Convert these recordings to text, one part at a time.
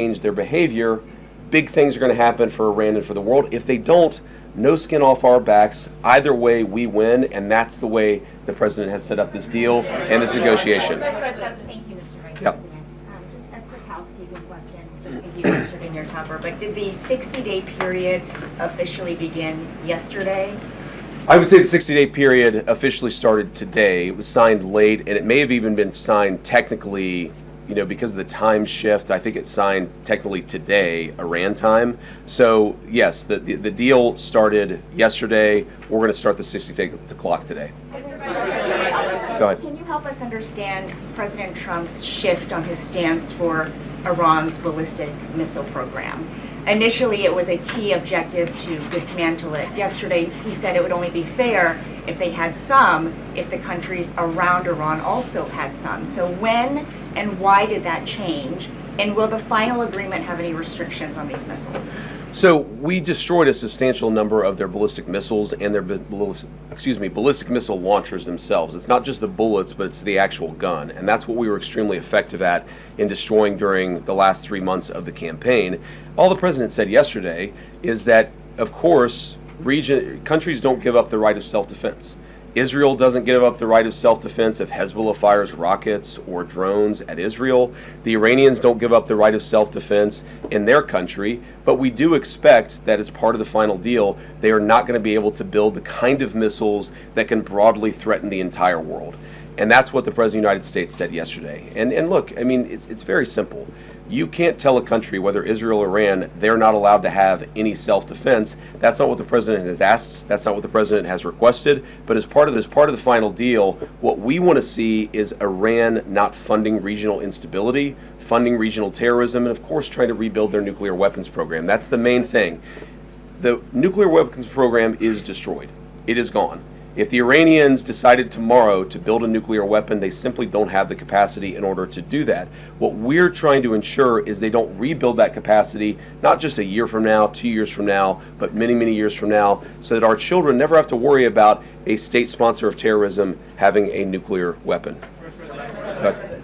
change their behavior, big things are going to happen for Iran and for the world. If they don't, no skin off our backs. Either way, we win, and that's the way the president has set up this deal and this negotiation. Thank you, Mr. Vice Yep. President. Just a quick housekeeping question. Just think you answered in your topper, but did the 60-day period officially begin yesterday? I would say the 60-day period officially started today. It was signed late, and it may have even been signed technically, because of the time shift. I think it's signed technically today, Iran time. So yes, the deal started yesterday. We're going to start the 60-day clock today. Go ahead. Can you help us understand President Trump's shift on his stance for Iran's ballistic missile program? Initially, it was a key objective to dismantle it. Yesterday, he said it would only be fair if they had some, if the countries around Iran also had some. So when and why did that change? And will the final agreement have any restrictions on these missiles? So we destroyed a substantial number of their ballistic missiles and their ballistic missile launchers themselves. It's not just the bullets, but it's the actual gun. And that's what we were extremely effective at in destroying during the last 3 months of the campaign. All the president said yesterday is that, of course, countries don't give up the right of self-defense. Israel doesn't give up the right of self-defense if Hezbollah fires rockets or drones at Israel. The Iranians don't give up the right of self-defense in their country, but we do expect that as part of the final deal, they are not going to be able to build the kind of missiles that can broadly threaten the entire world. And that's what the President of the United States said yesterday. And look, I mean, it's very simple. You can't tell a country, whether Israel or Iran, they're not allowed to have any self-defense. That's not what the president has asked. That's not what the president has requested. But as part of the final deal, what we want to see is Iran not funding regional instability, funding regional terrorism, and of course trying to rebuild their nuclear weapons program. That's the main thing. The nuclear weapons program is destroyed. It is gone. If the Iranians decided tomorrow to build a nuclear weapon, they simply don't have the capacity in order to do that. What we're trying to ensure is they don't rebuild that capacity, not just a year from now, 2 years from now, but many, many years from now, so that our children never have to worry about a state sponsor of terrorism having a nuclear weapon.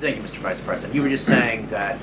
Thank you, Mr. Vice President. You were just saying that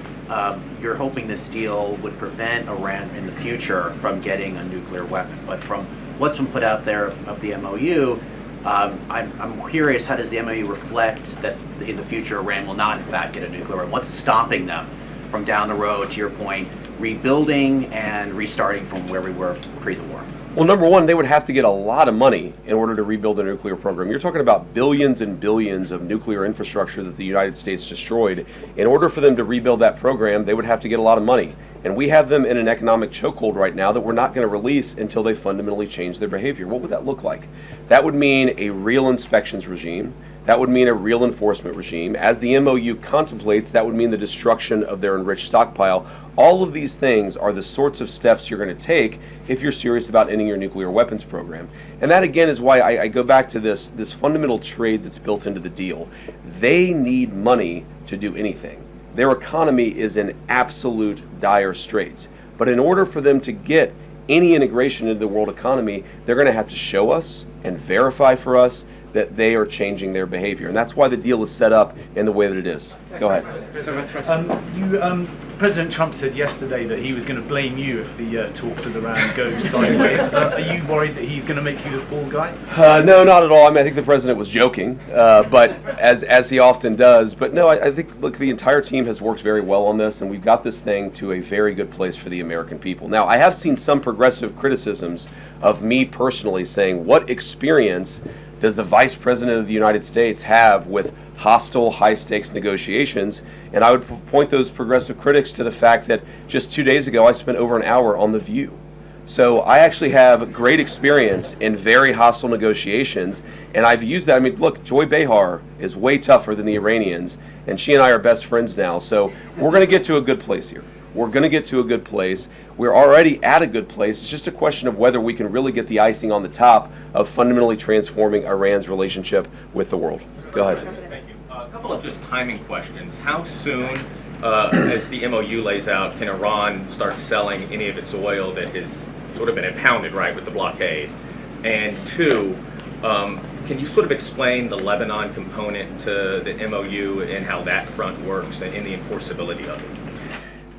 you're hoping this deal would prevent Iran in the future from getting a nuclear weapon. But from what's been put out there of the MOU, I'm curious, how does the MOU reflect that in the future Iran will not in fact get a nuclear weapon? What's stopping them from down the road, to your point, rebuilding and restarting from where we were pre the war? Well, number one, they would have to get a lot of money in order to rebuild the nuclear program. You're talking about billions and billions of nuclear infrastructure that the United States destroyed. In order for them to rebuild that program, they would have to get a lot of money. And we have them in an economic chokehold right now that we're not going to release until they fundamentally change their behavior. What would that look like? That would mean a real inspections regime. That would mean a real enforcement regime. As the MOU contemplates, that would mean the destruction of their enriched stockpile. All of these things are the sorts of steps you're going to take if you're serious about ending your nuclear weapons program. And that, again, is why I go back to this fundamental trade that's built into the deal. They need money to do anything. Their economy is in absolute dire straits. But in order for them to get any integration into the world economy, they're going to have to show us and verify for us that they are changing their behavior. And that's why the deal is set up in the way that it is. Go ahead. President Trump said yesterday that he was going to blame you if the talks with Iran go sideways. Are you worried that he's going to make you the fall guy? No, not at all. I mean, I think the president was joking, but as he often does. But no, I think, look, the entire team has worked very well on this, and we've got this thing to a very good place for the American people. Now, I have seen some progressive criticisms of me personally saying, what experience does the Vice President of the United States have with hostile, high-stakes negotiations? And I would point those progressive critics to the fact that just 2 days ago I spent over an hour on The View. So I actually have great experience in very hostile negotiations, and I've used that. I mean, look, Joy Behar is way tougher than the Iranians, and she and I are best friends now. So we're going to get to a good place here. We're going to get to a good place. We're already at a good place. It's just a question of whether we can really get the icing on the top of fundamentally transforming Iran's relationship with the world. Go ahead. Thank you. A couple of just timing questions. How soon, as the MOU lays out, can Iran start selling any of its oil that has sort of been impounded, right, with the blockade? And two, can you sort of explain the Lebanon component to the MOU and how that front works and the enforceability of it?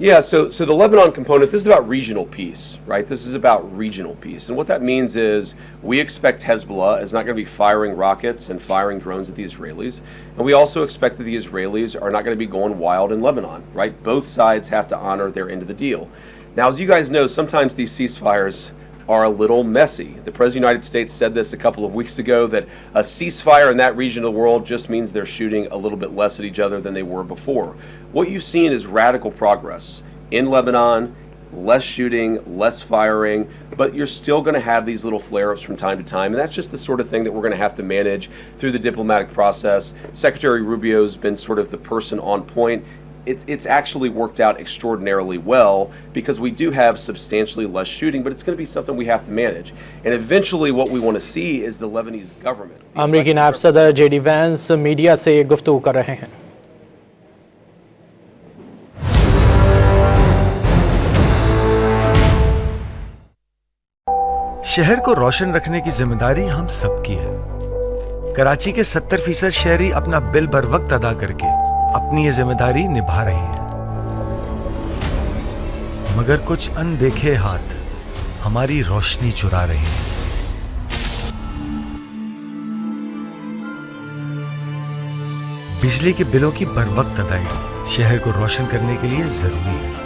Yeah, so the Lebanon component, this is about regional peace, right? This is about regional peace. And what that means is we expect Hezbollah is not going to be firing rockets and firing drones at the Israelis. And we also expect that the Israelis are not going to be going wild in Lebanon, right? Both sides have to honor their end of the deal. Now, as you guys know, sometimes these ceasefires are a little messy. The President of the United States said this a couple of weeks ago, that a ceasefire in that region of the world just means they're shooting a little bit less at each other than they were before. What you've seen is radical progress in Lebanon, less shooting, less firing, but you're still going to have these little flare-ups from time to time, and that's just the sort of thing that we're going to have to manage through the diplomatic process. Secretary Rubio's been sort of the person on point. It's actually worked out extraordinarily well because we do have substantially less shooting, but it's going to be something we have to manage. And eventually what we want to see is the Lebanese government. अमरीकी नायब सदर JD Vance media से गुफ्तगू कर रहे हैं। शहर को रोशन रखने की जिम्मेदारी हम सबकी है। कराची के 70% शहरी अपना बिल बर वक्त अदा करके अपनी ये जिम्मेदारी निभा रहे हैं, मगर कुछ अनदेखे हाथ हमारी रोशनी चुरा रहे हैं। बिजली के बिलों की बर वक्त अदायगी शहर को रोशन करने के लिए जरूरी है।